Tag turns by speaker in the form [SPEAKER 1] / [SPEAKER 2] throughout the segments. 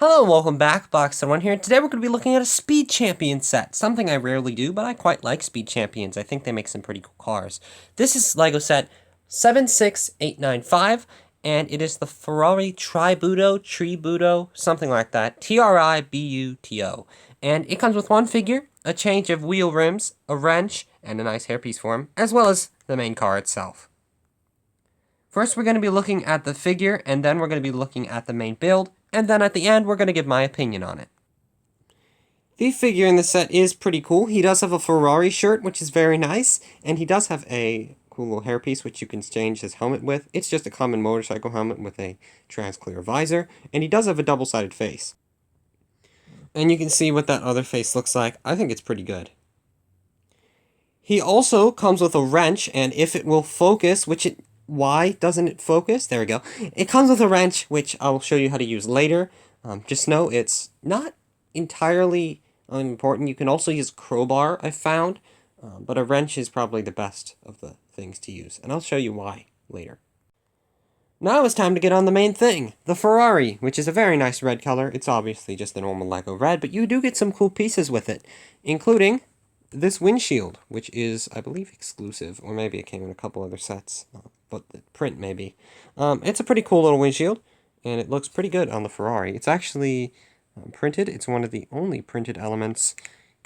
[SPEAKER 1] Hello, welcome back, Box1 here. Today we're going to be looking at a Speed Champion set. Something I rarely do, but I quite like Speed Champions. I think they make some pretty cool cars. This is LEGO set 76895, and it is the Ferrari Tributo, something like that. Tributo. And it comes with one figure, a change of wheel rims, a wrench, and a nice hairpiece for him, as well as the main car itself. First, we're going to be looking at the figure, and then we're going to be looking at the main build, and then at the end, we're going to give my opinion on it. The figure in the set is pretty cool. He does have a Ferrari shirt, which is very nice, and he does have a cool little hairpiece, which you can change his helmet with. It's just a common motorcycle helmet with a trans-clear visor, and he does have a double-sided face. And you can see what that other face looks like. I think it's pretty good. He also comes with a wrench, and if it will focus, why doesn't it focus? There we go. It comes with a wrench, which I'll show you how to use later. Just know it's not entirely unimportant. You can also use crowbar, I found, but a wrench is probably the best of the things to use, and I'll show you why later. Now it's time to get on the main thing, the Ferrari, which is a very nice red color. It's obviously just the normal LEGO red, but you do get some cool pieces with it, including this windshield, which is, I believe, exclusive, or maybe it came in a couple other sets, but the print maybe. It's a pretty cool little windshield, and it looks pretty good on the Ferrari. It's actually printed. It's one of the only printed elements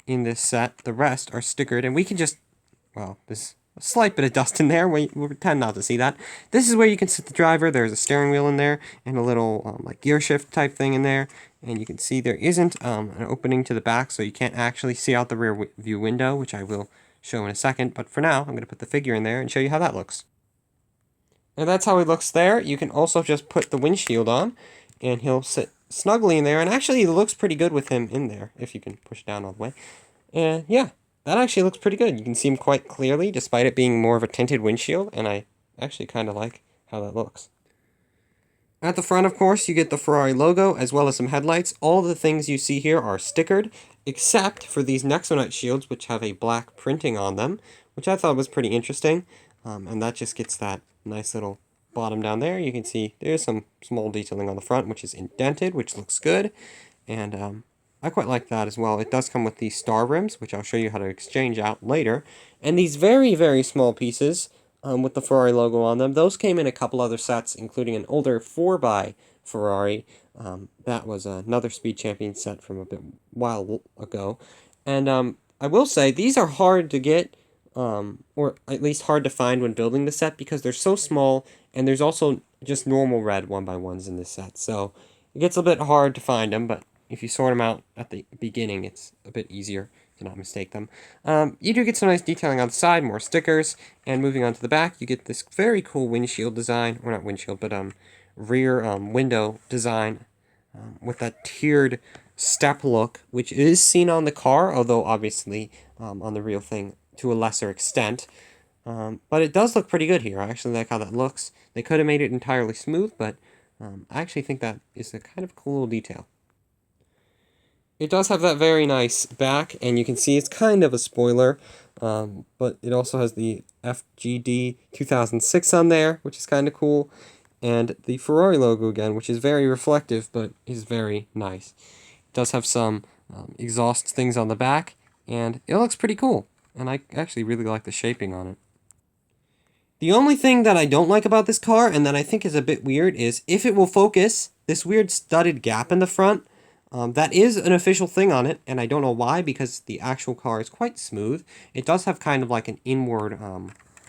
[SPEAKER 1] in this set. The rest are stickered, and we can just, well, there's a slight bit of dust in there. We'll pretend not to see that. This is where you can sit the driver. There's a steering wheel in there, and a little like gear shift type thing in there. And you can see there isn't an opening to the back, so you can't actually see out the rear view window, which I will show in a second. But for now, I'm going to put the figure in there and show you how that looks. And that's how he looks there. You can also just put the windshield on, and he'll sit snugly in there. And actually, it looks pretty good with him in there, if you can push it down all the way. And yeah, that actually looks pretty good. You can see him quite clearly, despite it being more of a tinted windshield, and I actually kind of like how that looks. At the front, of course, you get the Ferrari logo, as well as some headlights. All the things you see here are stickered, except for these Nexonite shields, which have a black printing on them, which I thought was pretty interesting. And that just gets that nice little bottom down there. You can see there's some small detailing on the front, which is indented, which looks good. And I quite like that as well. It does come with these star rims, which I'll show you how to exchange out later. And these very, very small pieces with the Ferrari logo on them. Those came in a couple other sets, including an older 4x Ferrari. That was another Speed Champion set from a while ago. And I will say, these are hard to get, or at least hard to find when building the set, because they're so small, and there's also just normal red 1x1s in this set. So it gets a bit hard to find them, but if you sort them out at the beginning, it's a bit easier to not mistake them. You do get some nice detailing on the side, more stickers, and moving on to the back, you get this very cool windshield design, or not windshield, but rear window design with that tiered step look, which is seen on the car, although obviously on the real thing to a lesser extent. But it does look pretty good here. I actually like how that looks. They could have made it entirely smooth, but I actually think that is a kind of cool little detail. It does have that very nice back, and you can see it's kind of a spoiler, but it also has the FGD 2006 on there, which is kind of cool, and the Ferrari logo again, which is very reflective, but is very nice. It does have some exhaust things on the back, and it looks pretty cool, and I actually really like the shaping on it. The only thing that I don't like about this car, and that I think is a bit weird, is if it will focus, this weird studded gap in the front. That is an official thing on it, and I don't know why, because the actual car is quite smooth. It does have kind of like an inward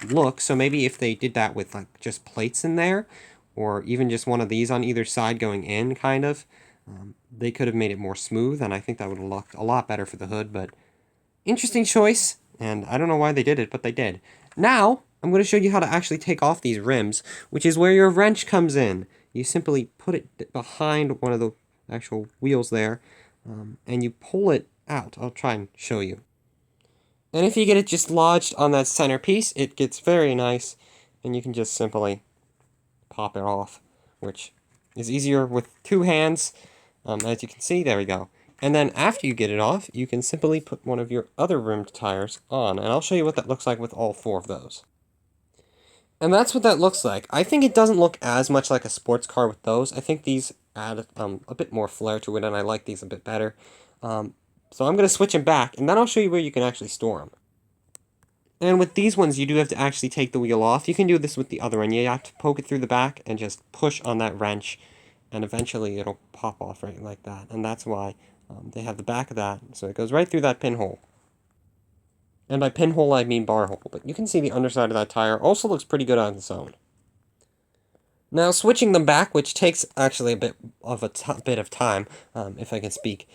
[SPEAKER 1] look, so maybe if they did that with like just plates in there, or even just one of these on either side going in, kind of, they could have made it more smooth, and I think that would have looked a lot better for the hood, but interesting choice, and I don't know why they did it, but they did. Now, I'm going to show you how to actually take off these rims, which is where your wrench comes in. You simply put it behind one of the actual wheels there, and you pull it out. I'll try and show you. And if you get it just lodged on that center piece, it gets very nice, and you can just simply pop it off, which is easier with two hands. As you can see, there we go. And then after you get it off, you can simply put one of your other rimmed tires on, and I'll show you what that looks like with all four of those. And that's what that looks like. I think it doesn't look as much like a sports car with those. I think these add a bit more flair to it, and I like these a bit better. So I'm going to switch them back, and then I'll show you where you can actually store them. And with these ones, you do have to actually take the wheel off. You can do this with the other one. You have to poke it through the back and just push on that wrench, and eventually it'll pop off right like that. And that's why they have the back of that, so it goes right through that pinhole. And by pinhole, I mean bar hole, but you can see the underside of that tire also looks pretty good on its own. Now, switching them back, which takes actually a bit of time, if I can speak,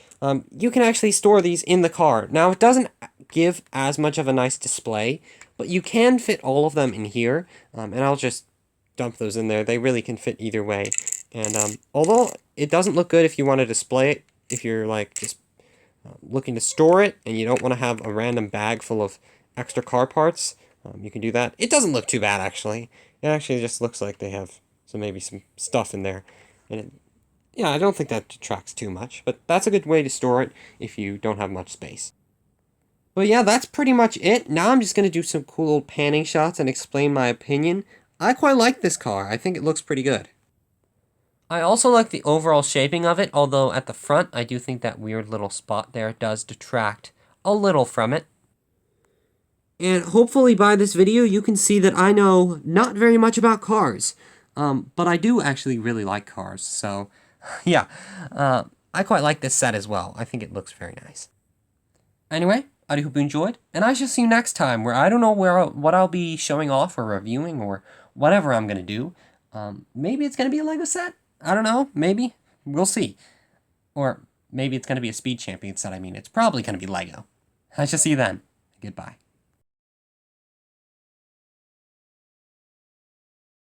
[SPEAKER 1] you can actually store these in the car. Now, it doesn't give as much of a nice display, but you can fit all of them in here, and I'll just dump those in there. They really can fit either way. And although it doesn't look good if you want to display it, if you're like just looking to store it and you don't want to have a random bag full of extra car parts, you can do that. It doesn't look too bad, actually. It actually just looks like they have maybe some stuff in there. And yeah, I don't think that detracts too much, but that's a good way to store it if you don't have much space. But yeah, that's pretty much it. Now I'm just going to do some cool old panning shots and explain my opinion. I quite like this car. I think it looks pretty good. I also like the overall shaping of it, although at the front I do think that weird little spot there does detract a little from it. And hopefully by this video you can see that I know not very much about cars. But I do actually really like cars, so yeah, I quite like this set as well. I think it looks very nice. Anyway, I do hope you enjoyed, and I shall see you next time, where I don't know what I'll be showing off or reviewing or whatever I'm going to do. Maybe it's going to be a Lego set? I don't know, maybe. We'll see. Or maybe it's going to be a Speed Champion set, I mean. It's probably going to be Lego. I shall see you then. Goodbye.